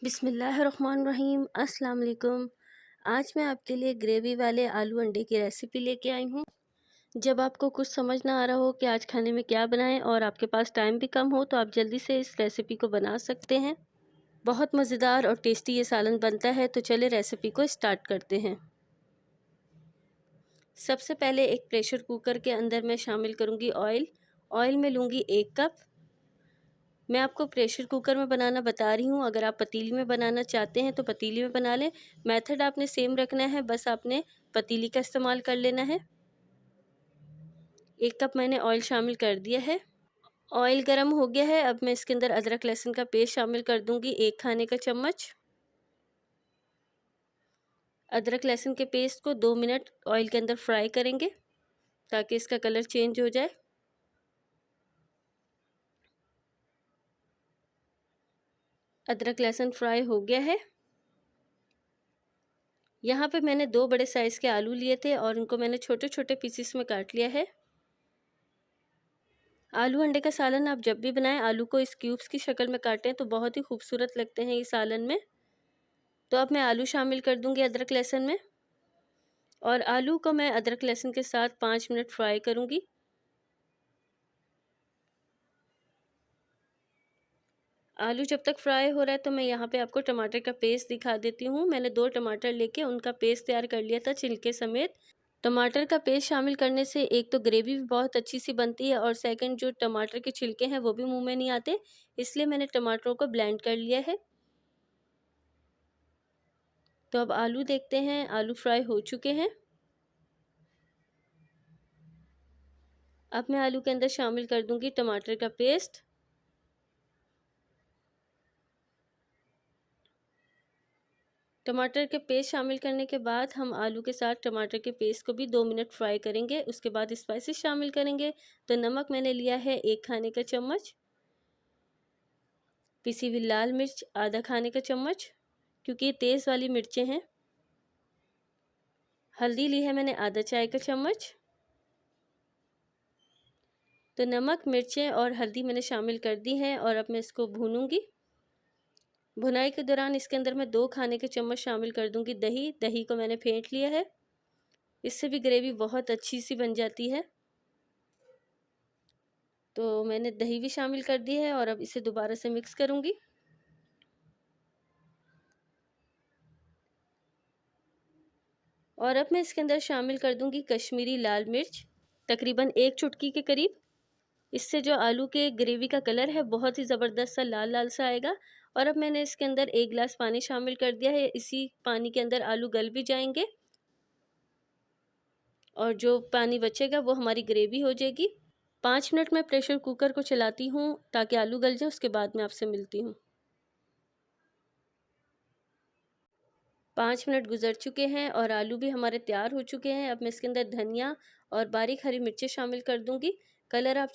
बिस्मिल्लाहिर्रहमानिर्रहीम। अस्सलाम वालेकुम। आज मैं आपके लिए ग्रेवी वाले आलू अंडे की रेसिपी लेके आई हूँ। जब आपको कुछ समझ ना आ रहा हो कि आज खाने में क्या बनाएं और आपके पास टाइम भी कम हो, तो आप जल्दी से इस रेसिपी को बना सकते हैं। बहुत मज़ेदार और टेस्टी ये सालन बनता है। तो चले रेसिपी को स्टार्ट करते हैं। सबसे पहले एक प्रेशर कुकर के अंदर मैं शामिल करूँगी ऑयल में लूँगी 1 कप। मैं आपको प्रेशर कुकर में बनाना बता रही हूँ। अगर आप पतीली में बनाना चाहते हैं तो पतीली में बना लें। मेथड आपने सेम रखना है, बस आपने पतीली का इस्तेमाल कर लेना है। 1 कप मैंने ऑयल शामिल कर दिया है। ऑयल गर्म हो गया है। अब मैं इसके अंदर अदरक लहसुन का पेस्ट शामिल कर दूंगी 1 खाने का चम्मच। अदरक लहसुन के पेस्ट को 2 मिनट ऑयल के अंदर फ्राई करेंगे ताकि इसका कलर चेंज हो जाए। अदरक लहसुन फ्राई हो गया है। यहाँ पे मैंने 2 बड़े साइज़ के आलू लिए थे और इनको मैंने छोटे छोटे पीसेस में काट लिया है। आलू अंडे का सालन आप जब भी बनाएं, आलू को इस क्यूब्स की शक्ल में काटें तो बहुत ही खूबसूरत लगते हैं ये सालन में। तो अब मैं आलू शामिल कर दूंगी अदरक लहसुन में, और आलू को मैं अदरक लहसुन के साथ 5 मिनट फ्राई करूंगी। आलू जब तक फ्राई हो रहा है तो मैं यहाँ पे आपको टमाटर का पेस्ट दिखा देती हूँ। मैंने 2 टमाटर लेके उनका पेस्ट तैयार कर लिया था छिलके समेत। टमाटर का पेस्ट शामिल करने से एक तो ग्रेवी भी बहुत अच्छी सी बनती है, और सेकंड जो टमाटर के छिलके हैं वो भी मुंह में नहीं आते, इसलिए मैंने टमाटरों को ब्लेंड कर लिया है। तो अब आलू देखते हैं। आलू फ्राई हो चुके हैं। अब मैं आलू के अंदर शामिल कर दूंगी टमाटर का पेस्ट। टमाटर के पेस्ट शामिल करने के बाद हम आलू के साथ टमाटर के पेस्ट को भी 2 मिनट फ्राई करेंगे। उसके बाद स्पाइसेस शामिल करेंगे। तो नमक मैंने लिया है 1 खाने का चम्मच, पिसी हुई लाल मिर्च आधा खाने का चम्मच क्योंकि ये तेज़ वाली मिर्चें हैं। हल्दी ली है मैंने आधा चाय का चम्मच। तो नमक, मिर्चें और हल्दी मैंने शामिल कर दी है और अब मैं इसको भूनूंगी। भुनाई के दौरान इसके अंदर मैं 2 खाने के चम्मच शामिल कर दूंगी दही को मैंने फेंट लिया है। इससे भी ग्रेवी बहुत अच्छी सी बन जाती है। तो मैंने दही भी शामिल कर दी है और अब इसे दोबारा से मिक्स करूंगी। और अब मैं इसके अंदर शामिल कर दूंगी कश्मीरी लाल मिर्च, तकरीबन 1 चुटकी के करीब। इससे जो आलू के ग्रेवी का कलर है बहुत ही ज़बरदस्त सा लाल लाल सा आएगा। और अब मैंने इसके अंदर 1 गिलास पानी शामिल कर दिया है। इसी पानी के अंदर आलू गल भी जाएंगे और जो पानी बचेगा वो हमारी ग्रेवी हो जाएगी। 5 मिनट में प्रेशर कुकर को चलाती हूँ ताकि आलू गल जाए। उसके बाद मैं आपसे मिलती हूँ। 5 मिनट गुजर चुके हैं और आलू भी हमारे तैयार हो चुके हैं। अब मैं इसके अंदर धनिया और बारीक हरी मिर्चें शामिल कर दूंगी। कलर आप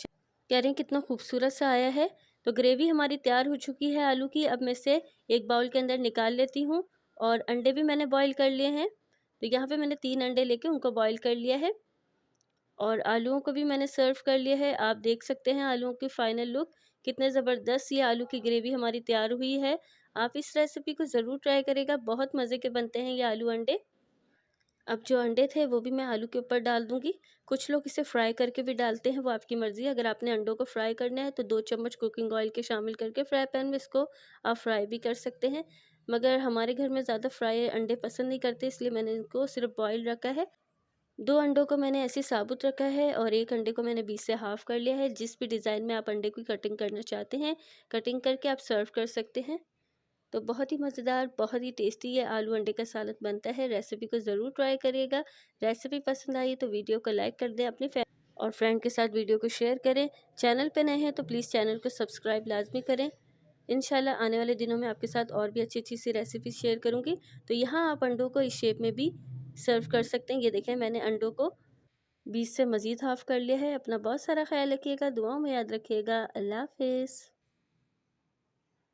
कह रहे हैं कितना खूबसूरत सा आया है। तो ग्रेवी हमारी तैयार हो चुकी है आलू की। अब मैं इसे एक बाउल के अंदर निकाल लेती हूँ। और अंडे भी मैंने बॉईल कर लिए हैं। तो यहाँ पे मैंने 3 अंडे लेके उनको बॉईल कर लिया है और आलूओं को भी मैंने सर्व कर लिया है। आप देख सकते हैं आलूओं की फाइनल लुक, कितने ज़बरदस्त ये आलू की ग्रेवी हमारी तैयार हुई है। आप इस रेसिपी को ज़रूर ट्राई करेगा, बहुत मज़े के बनते हैं ये आलू अंडे। अब जो अंडे थे वो भी मैं आलू के ऊपर डाल दूंगी। कुछ लोग इसे फ्राई करके भी डालते हैं, वो आपकी मर्ज़ी है। अगर आपने अंडों को फ्राई करना है तो 2 चम्मच कुकिंग ऑयल के शामिल करके फ्राई पैन में इसको आप फ्राई भी कर सकते हैं। मगर हमारे घर में ज़्यादा फ्राई अंडे पसंद नहीं करते, इसलिए मैंने इनको सिर्फ बॉयल रखा है। 2 अंडों को मैंने ऐसे साबुत रखा है और 1 अंडे को मैंने बीच से हाफ़ कर लिया है। जिस भी डिज़ाइन में आप अंडे की कटिंग करना चाहते हैं, कटिंग करके आप सर्व कर सकते हैं। तो बहुत ही मज़ेदार, बहुत ही टेस्टी ये आलू अंडे का सालन बनता है। रेसिपी को ज़रूर ट्राई करिएगा। रेसिपी पसंद आई तो वीडियो को लाइक कर दें, अपने और फ्रेंड के साथ वीडियो को शेयर करें। चैनल पे नए हैं तो प्लीज़ चैनल को सब्सक्राइब लाजमी करें। इंशाल्लाह आने वाले दिनों में आपके साथ और भी अच्छी अच्छी सी रेसिपी शेयर करूँगी। तो यहाँ आप अंडों को इस शेप में भी सर्व कर सकते हैं। ये देखें, मैंने अंडों को बीच से मज़ीद हाफ़ कर लिया है। अपना बहुत सारा ख्याल रखिएगा, दुआओं में याद रखिएगा। अल्लाह हाफ़िज़।